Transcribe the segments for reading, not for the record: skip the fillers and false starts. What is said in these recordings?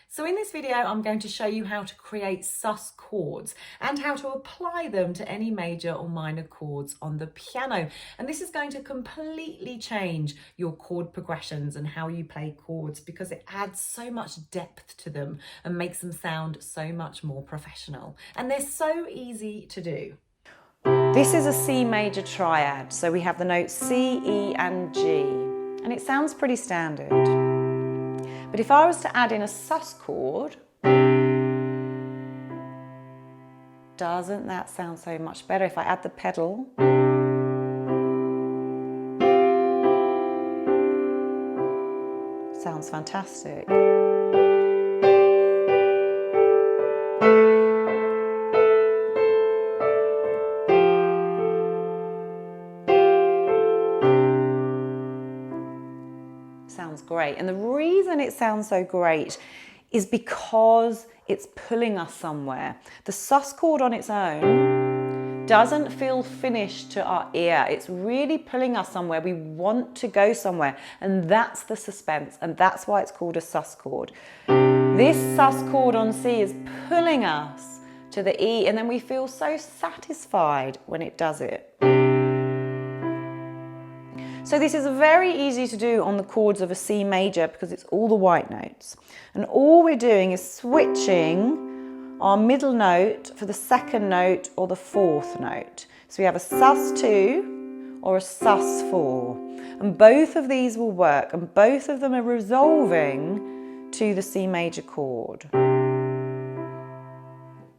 So in this video, I'm going to show you how to create sus chords and how to apply them to any major or minor chords on the piano. And this is going to completely change your chord progressions and how you play chords because it adds so much depth to them and makes them sound so much more professional. And they're so easy to do. This is a C major triad, so we have the notes C, E and G, and it sounds pretty standard. But if I was to add in a sus chord, doesn't that sound so much better? If I add the pedal, sounds fantastic. Sounds great. And the reason it sounds so great is because it's pulling us somewhere. The sus chord on its own doesn't feel finished to our ear. It's really pulling us somewhere. We want to go somewhere, and that's the suspense, and that's why it's called a sus chord. This sus chord on C is pulling us to the E, and then we feel so satisfied when it does it. So this is very easy to do on the chords of a C major because it's all the white notes. And all we're doing is switching our middle note for the second note or the fourth note. So we have a sus2 or a sus4. And both of these will work, and both of them are resolving to the C major chord.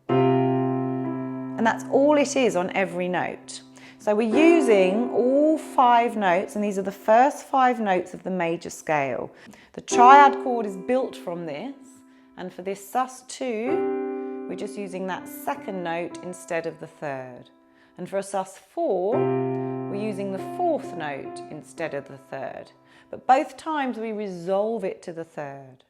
And that's all it is on every note. So we're using all 5 notes, and these are the first 5 notes of the major scale. The triad chord is built from this, and for this sus2, we're just using that second note instead of the third. And for a sus4, we're using the fourth note instead of the third. But both times we resolve it to the third.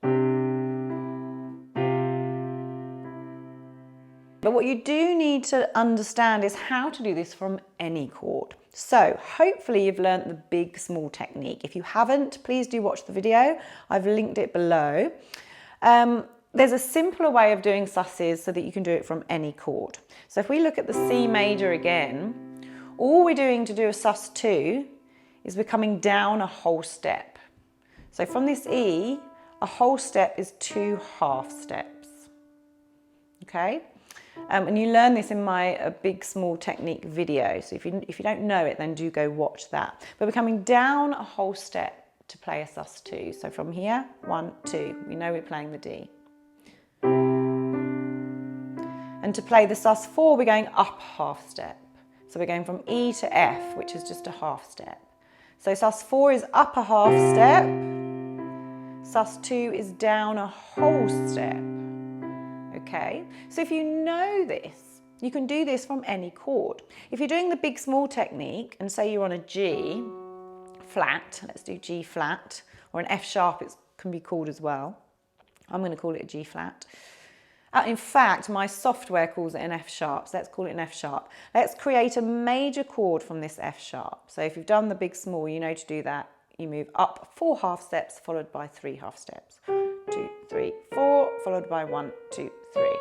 But what you do need to understand is how to do this from any chord. So hopefully you've learnt the big small technique. If you haven't, please do watch the video. I've linked it below. There's a simpler way of doing susses so that you can do it from any chord. So if we look at the C major again, all we're doing to do a sus2 is we're coming down a whole step. So from this E, a whole step is 2 half steps. Okay? And you learn this in my big small technique video. So if you don't know it, then do go watch that. But we're coming down a whole step to play a sus2. So from here, 1, 2, we know we're playing the D. And to play the sus4, we're going up half step. So we're going from E to F, which is just a half step. So sus4 is up a half step. Sus2 is down a whole step. Okay, so if you know this, you can do this from any chord. If you're doing the big small technique and say you're on a G flat, let's do G flat, or an F sharp it can be called as well. I'm going to call it a G flat. In fact, my software calls it an F sharp, so let's call it an F sharp. Let's create a major chord from this F sharp. So if you've done the big small, you know to do that. You move up 4 half steps followed by 3 half steps. 2, 3, 4, followed by 1, 2, 3.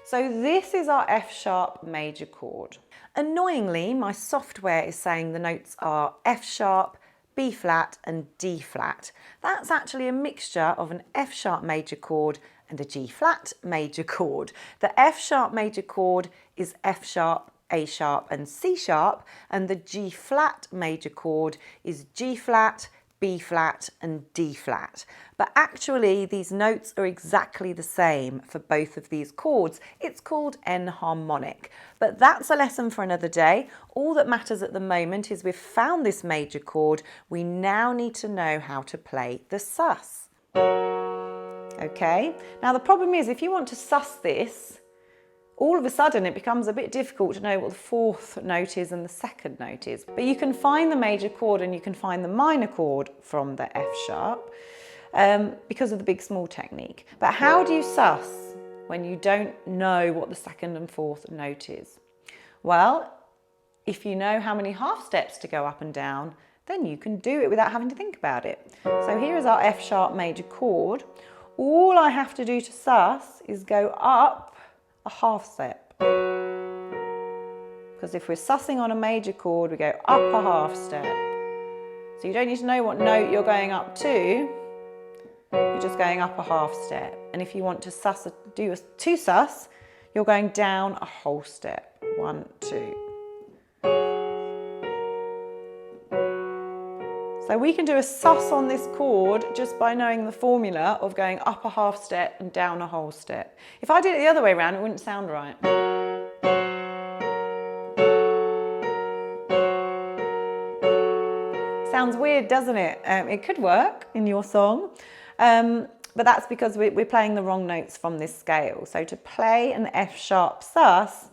So this is our F sharp major chord. Annoyingly, my software is saying the notes are F sharp, B flat and D flat. That's actually a mixture of an F sharp major chord and a G flat major chord. The F sharp major chord is F sharp, A sharp and C sharp, and the G flat major chord is G flat, B flat and D flat. But actually these notes are exactly the same for both of these chords. It's called enharmonic, but that's a lesson for another day. All that matters at the moment is we've found this major chord. We now need to know how to play the sus. Okay, now the problem is if you want to sus this, all of a sudden it becomes a bit difficult to know what the fourth note is and the second note is. But you can find the major chord and you can find the minor chord from the F sharp because of the big small technique. But how do you sus when you don't know what the second and fourth note is? Well, if you know how many half steps to go up and down, then you can do it without having to think about it. So here is our F sharp major chord. all I have to do to sus is go up a half step. Because if we're sussing on a major chord, we go up a half step. So you don't need to know what note you're going up to, you're just going up a half step. And if you want to do a two sus, you're going down a whole step. 1, 2. So we can do a sus on this chord just by knowing the formula of going up a half step and down a whole step. If I did it the other way around, it wouldn't sound right. Sounds weird, doesn't it? It could work in your song, but that's because we're playing the wrong notes from this scale. So to play an F sharp sus,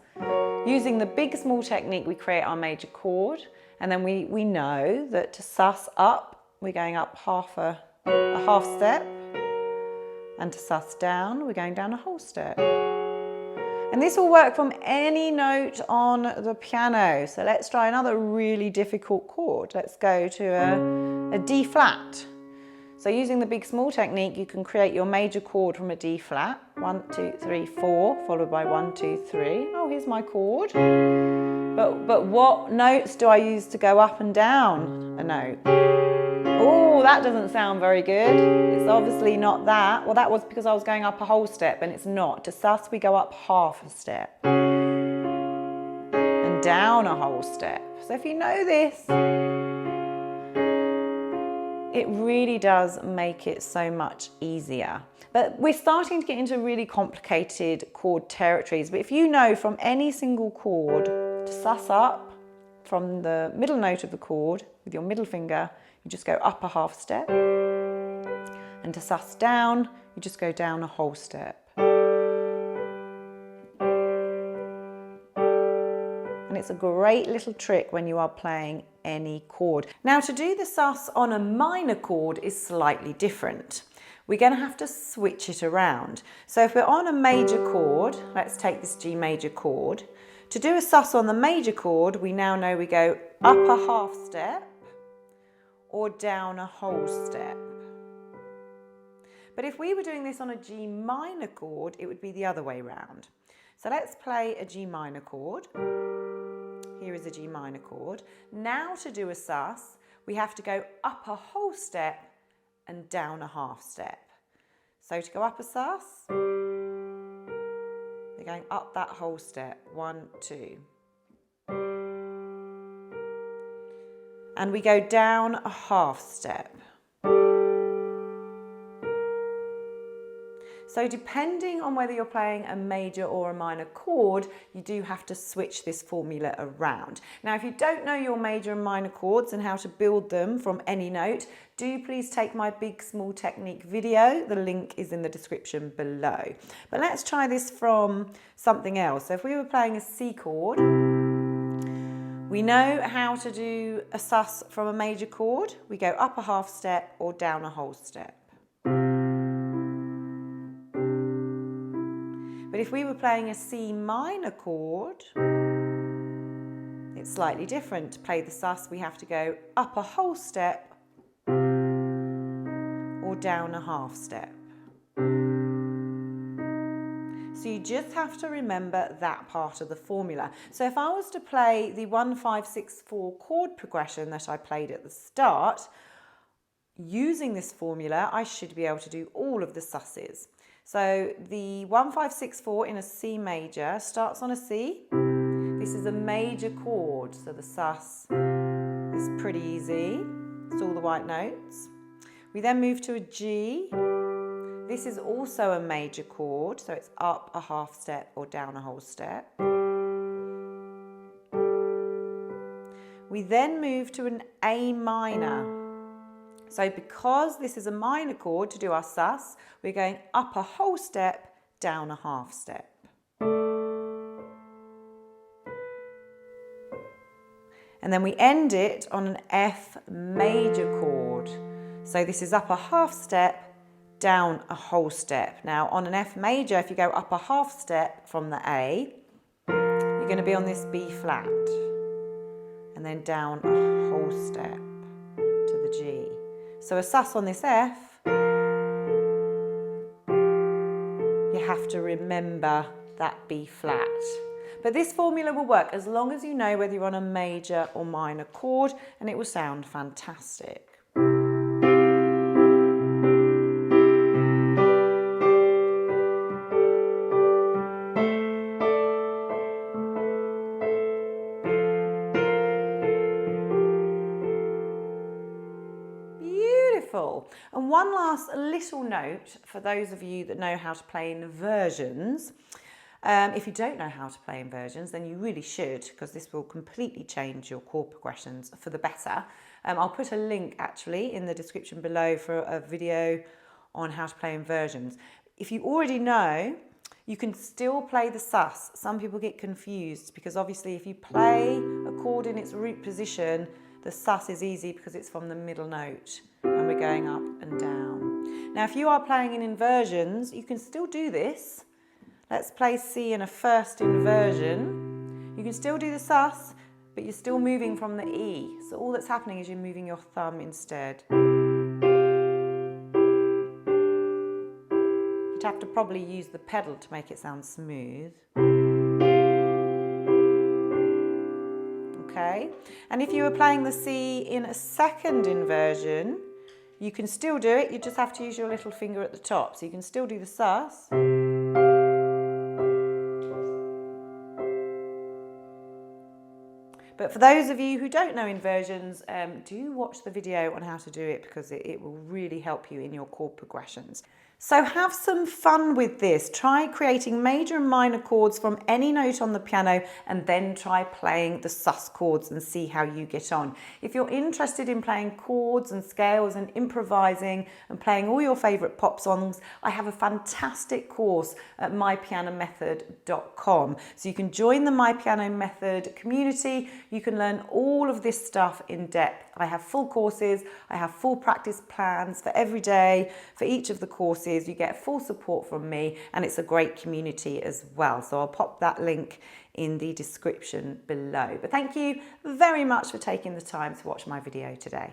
using the big small technique, we create our major chord, and then we know that to sus up, we're going up a half step, and to sus down, we're going down a whole step. And this will work from any note on the piano. So let's try another really difficult chord. Let's go to a D flat. So using the big small technique, you can create your major chord from a D flat. 1, 2, 3, 4, followed by 1, 2, 3. Oh, here's my chord. But what notes do I use to go up and down a note? Oh, that doesn't sound very good. It's obviously not that. Well, that was because I was going up a whole step, and it's not. To sus, we go up half a step and down a whole step. So if you know this, it really does make it so much easier. But we're starting to get into really complicated chord territories. But if you know from any single chord to sus up from the middle note of the chord with your middle finger, you just go up a half step. And to sus down, you just go down a whole step. And it's a great little trick when you are playing any chord. Now, to do the sus on a minor chord is slightly different. We're going to have to switch it around. So if we're on a major chord, let's take this G major chord. To do a sus on the major chord, we now know we go up a half step or down a whole step. But if we were doing this on a G minor chord, it would be the other way round. So let's play a G minor chord. Here is a G minor chord. Now to do a sus, we have to go up a whole step and down a half step. So to go up a sus, we're going up that whole step. 1, 2. And we go down a half step. So depending on whether you're playing a major or a minor chord, you do have to switch this formula around. Now, if you don't know your major and minor chords and how to build them from any note, do please take my big small technique video. The link is in the description below. But let's try this from something else. So if we were playing a C chord, we know how to do a sus from a major chord. We go up a half step or down a whole step. But if we were playing a C minor chord, it's slightly different. To play the sus, we have to go up a whole step or down a half step. So you just have to remember that part of the formula. So if I was to play the 1, 5, 6, 4 chord progression that I played at the start, using this formula, I should be able to do all of the susses. So the 1, 5, 6, 4 in a C major starts on a C. This is a major chord, so the sus is pretty easy. It's all the white notes. We then move to a G. This is also a major chord, so it's up a half step or down a whole step. We then move to an A minor. So because this is a minor chord, to do our sus, we're going up a whole step, down a half step. And then we end it on an F major chord. So this is up a half step, down a whole step. Now on an F major, if you go up a half step from the A, you're going to be on this B flat. And then down a whole step to the G. So a sus on this F you have to remember that B flat. But this formula will work as long as you know whether you're on a major or minor chord, and it will sound fantastic. Beautiful. And one last little note for those of you that know how to play inversions. If you don't know how to play inversions, then you really should, because this will completely change your chord progressions for the better. I'll put a link actually in the description below for a video on how to play inversions. If you already know, you can still play the sus. Some people get confused because obviously if you play a chord in its root position, the sus is easy because it's from the middle note and we're going up and down. Now if you are playing in inversions, you can still do this. Let's play C in a first inversion. You can still do the sus, but you're still moving from the E. So all that's happening is you're moving your thumb instead. You'd have to probably use the pedal to make it sound smooth. Okay, and if you were playing the C in a second inversion, you can still do it, you just have to use your little finger at the top. So you can still do the sus. But for those of you who don't know inversions, do watch the video on how to do it because it will really help you in your chord progressions. So have some fun with this. Try creating major and minor chords from any note on the piano and then try playing the sus chords and see how you get on. If you're interested in playing chords and scales and improvising and playing all your favourite pop songs, I have a fantastic course at mypianomethod.com. So you can join the My Piano Method community. You can learn all of this stuff in depth. I have full courses, I have full practice plans for every day, for each of the courses. You get full support from me and it's a great community as well. So I'll pop that link in the description below. But thank you very much for taking the time to watch my video today.